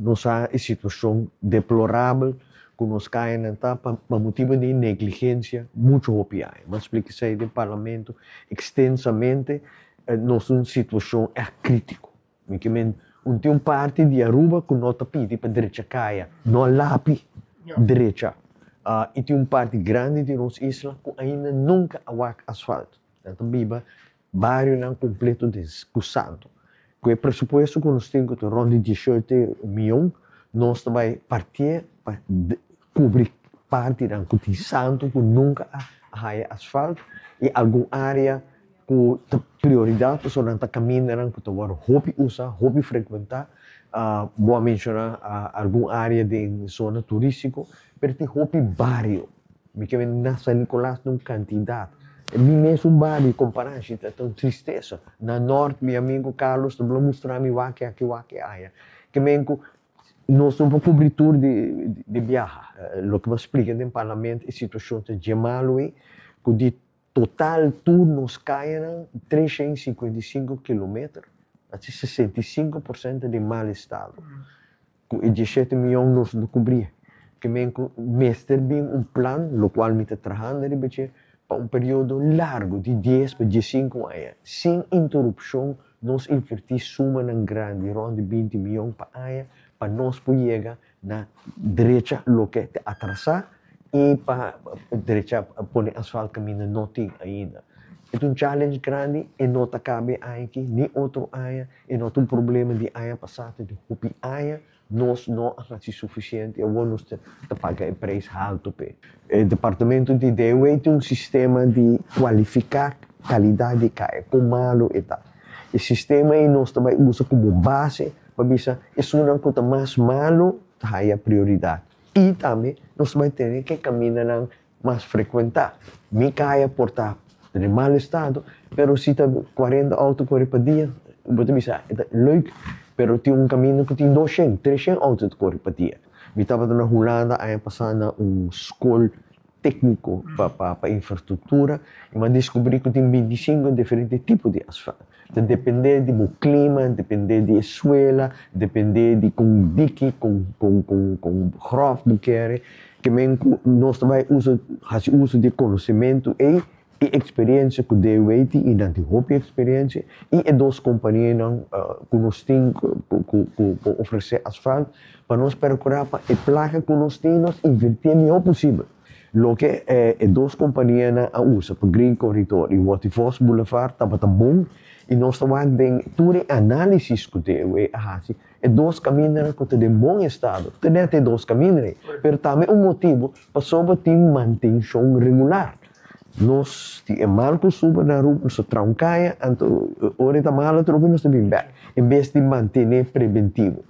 nós há a situação deplorável que nós caímos por motivo de negligência muito hopi. Mas explica isso aí no parlamento extensamente, nós uma situação é crítica. Tem uma parte de Aruba que não está pedindo para a direita caia, não lápis direita. E tem uma parte grande de nossa isla que ainda nunca há asfalto. Então, viva bairro não completo de santo. Com o pressuposto que nós temos que ronda de 18 milhões, nós também partir para cobrir parte de santo que nunca há asfalto e alguma área com prioridade, só não camindanan que agora hopi usa, hopi frequentar, vou mencionar alguma área de zona turística, mas tem hopi bairro, porque na São Nicolás não quantidade. Mim mesmo um bairro comparado, é tão tristeza. Na norte, meu amigo Carlos, também mostrar-me o que é. Que nós temos uma cobertura de viagem. O que eu explico no parlamento é a situação de malo, que de total turnos caem 355 km, até 65% de mau estado. Com 17 milhões nós não cobrimos. Que mestre bem um plano, o qual me está trabalhando, para um período largo, de 10 para 15 anos, sem interrupção, nós investimos suma grande, ronda de 20 milhões para nós poder chegar na direita, o que é atrasar, e para a direita pôr asfalto caminho não tem ainda. É um challenge grande e não cabe aqui, nem outro área, e não tem um problema de área passada, de hopi área, nós não é suficiente, eu vou nos pagar o preço alto. O departamento de DW tem um sistema de qualificar qualidade de caia, com malo e tal. O sistema aí nós também usa como base para ver se isso não é mais malo, é a prioridade. E também nós também temos que caminhar mais frequentar. Me caia por estar em mau estado, mas se está 40 autos por dia, vou dizer, é leuk. Pero tem um caminho que tem 200, 300 autos de correr para dia. Eu estava na Holanda, aí passando um escola técnico para infraestrutura, mas descobri que tem 25 diferentes tipos de asfalto. Depende do clima, depende da suela, depende de com dique, com grof que quer, que nós também faz uso de conhecimento e experiência que deu e não tem hopi experiência e duas companhias que nós temos que oferecer asfalto para nós procurar para a placa que nós temos invertir o melhor possível. O que é duas companhias a usa para Green Corridor e Waterfalls Boulevard estava tão bom e nós estamos em toda análise que deu e dois caminhos que estão em bom estado. Tem dois caminhos, mas também motivo para sobre ter mantencion regular. Nós temos mal que suba na rua, nós trancaia, então, hora da mala, troca nós também back. Em vez de manter preventivo.